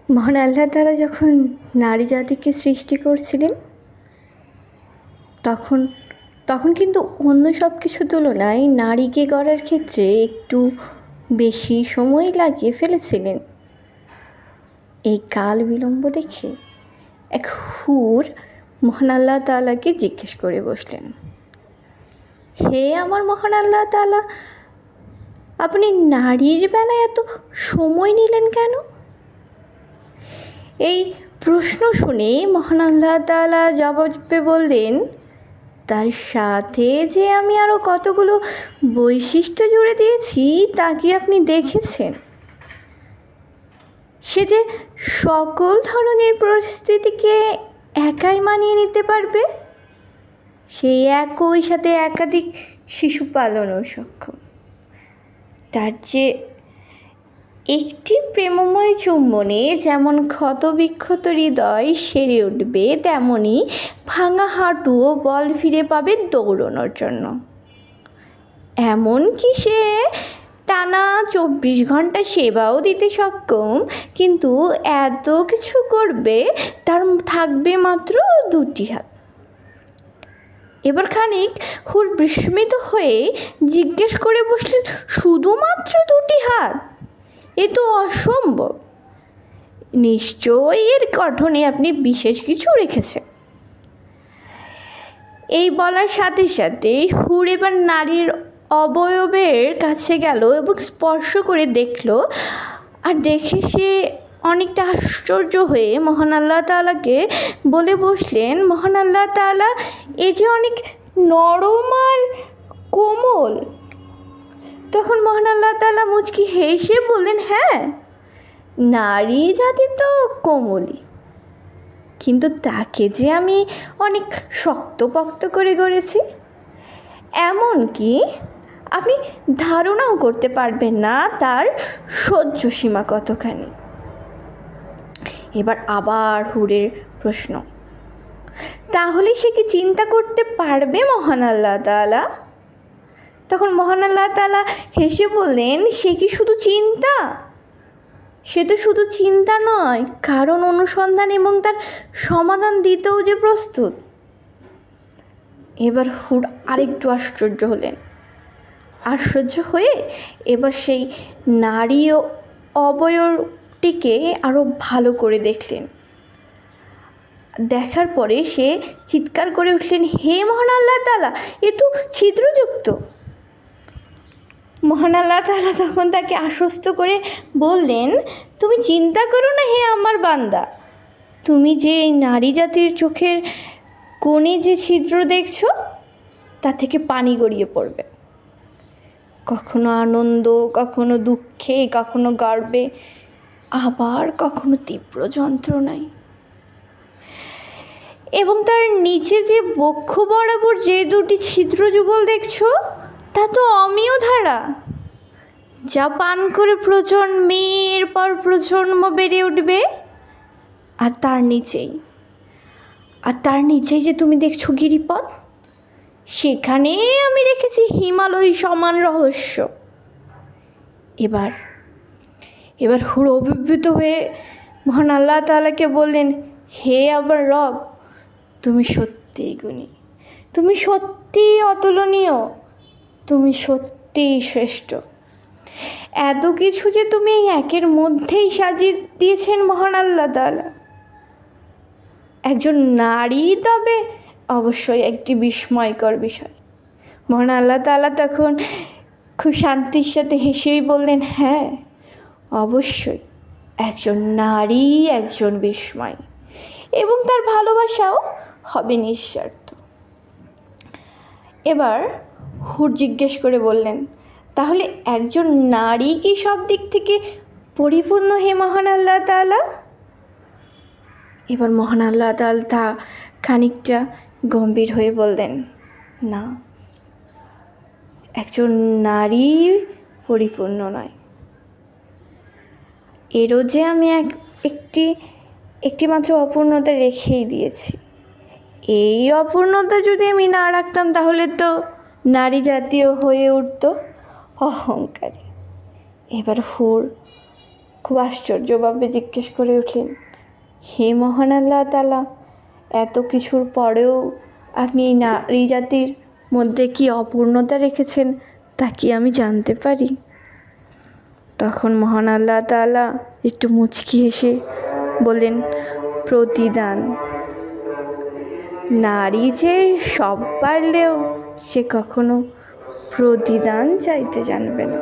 মহান আল্লাহ তাআলা যখন নারী জাতিকে সৃষ্টি করছিলেন তখন তখন কিন্তু অন্য সব কিছুর তুলনায় নারীকে গড়ার ক্ষেত্রে একটু বেশি সময় লাগিয়ে ফেলেছিলেন। এই কাল বিলম্ব দেখে এক হুর মহান আল্লাহ তাআলাকে জিজ্ঞেস করে বসলেন, হে আমার মহান আল্লাহ তাআলা, আপনি নারীর বেলায় এত সময় নিলেন কেন? এই প্রশ্ন শুনে মহান আল্লাহ তাআলা জবাবে বললেন, তার সাথে যে আমি আরও কতগুলো বৈশিষ্ট্য জুড়ে দিয়েছি তা কি আপনি দেখেছেন? সে যে সকল ধরনের পরিস্থিতিকে একাই মানিয়ে নিতে পারবে, সে একই সাথে একাধিক শিশু পালনও সক্ষম, তার যে একটি প্রেমময় চুম্বনে যেমন ক্ষতবিক্ষত হৃদয় সেরে উঠবে, তেমনি ভাঙা হাঁটুও বল ফিরে পাবে দৌড়ানোর জন্য। এমনকি সে টানা 24 ঘন্টা সেবাও দিতে সক্ষম, কিন্তু এত কিছু করবে তার থাকবে মাত্র 2টি হাত। এবার খানিক হুর বিস্মিত হয়ে জিজ্ঞেস করে বসলেন, শুধুমাত্র 2টি হাত? এ তো অসম্ভব, নিশ্চয়ই এর গঠনে আপনি বিশেষ কিছু রেখেছেন। এই বলার সাথে সাথে হুর এবার নারীর অবয়বের কাছে গেল এবং স্পর্শ করে দেখল, আর দেখে সে অনেকটা আশ্চর্য হয়ে মহান আল্লাহ তাআলাকে বলে বসলেন, মহান আল্লাহ তাআলা, এ যে অনেক নরম আর কোমল। তখন মহান আল্লাহ তাআলা মুচকি হেসে বললেন, হ্যাঁ, নারী জাতি তো কোমলই, কিন্তু তাকে যে আমি অনেক শক্তপোক্ত করে গড়েছি, এমনকি আপনি ধারণাও করতে পারবেন না তার সহ্য সীমা কতখানি। এবার আবার হুরের প্রশ্ন, তাহলে সে কি চিন্তা করতে পারবে মহান আল্লাহ তাআলা? তখন মহান আল্লাহ তাআলা হেসে বললেন, সে কি শুধু চিন্তা? সে তো শুধু চিন্তা নয়, কারণ অনুসন্ধান এবং তার সমাধান দিতেও যে প্রস্তুত। এবার হুর আরেকটু আশ্চর্য হলেন। আশ্চর্য হয়ে এবার সেই নারী ও অবয়বটিকে আরও ভালো করে দেখলেন। দেখার পরে সে চিৎকার করে উঠলেন, হে মহান আল্লাহ তাআলা, এ তো ছিদ্রযুক্ত। মহান আল্লাহ তাআলা তখন তাকে আশ্বস্ত করে বললেন, তুমি চিন্তা করো না হে আমার বান্দা, তুমি যে নারী জাতির চোখের কোণে যে ছিদ্র দেখছো তা থেকে পানি গড়িয়ে পড়বে, কখনো আনন্দ, কখনো দুঃখে, কখনো গর্বে, আবার কখনো তীব্র যন্ত্রণায়। এবং তার নিচে যে বক্ষ বরাবর যে 2টি ছিদ্র যুগল দেখছো তা তো অমীয় ধারা, যা পান করে প্রজন্মের পর প্রজন্ম বেড়ে উঠবে। আর তার নিচেই যে তুমি দেখছো গিরিপথ, সেখানে আমি রেখেছি হিমালয় সমান রহস্য। এবার হুর অভিভূত হয়ে মহান আল্লাহ তাআলাকে বললেন, হে আবার রব, তুমি সত্যিই গুণী, তুমি সত্যিই অতুলনীয়, তুমি সত্যিই শ্রেষ্ঠ। এত কিছু যে তুমি এই একের মধ্যেই সাজিয়ে দিয়েছেন মহান আল্লাহ তাআলা। একজন নারী তবে অবশ্যই একটি বিস্ময়কর বিষয়। মহান আল্লাহ তাআলা তখন খুব শান্তির সাথে হেসেই বললেন, হ্যাঁ, অবশ্যই একজন নারী একজন বিস্ময়, এবং তার ভালোবাসাও হবে নিঃস্বার্থ। এবার হুর জিজ্ঞেস করে বললেন, তাহলে একজন নারী কি সব দিক থেকে পরিপূর্ণ হে মহান আল্লাহ তাআলা? এবার মহান আল্লাহ তাআলা খানিকটা গম্ভীর হয়ে বললেন, না, একজন নারী পরিপূর্ণ নয়। এরও যে আমি একটি মাত্র অপূর্ণতা রেখেই দিয়েছি। এই অপূর্ণতা যদি আমি না রাখতাম তাহলে তো নারী জাতীয় হয়ে উঠত অহংকারী। এবার হুর খুব আশ্চর্যভাবে জিজ্ঞেস করে উঠলেন, হে মহান আল্লাহ তাআলা, এত কিছুর পরেও আপনি এই নারী জাতির মধ্যে কি অপূর্ণতা রেখেছেন তা কি আমি জানতে পারি? তখন মহান আল্লাহ তাআলা একটু মুচকি হেসে বললেন, প্রতিদান। নারী যে সব পারলেও সে কখনো প্রতিদান চাইতে জানবে না।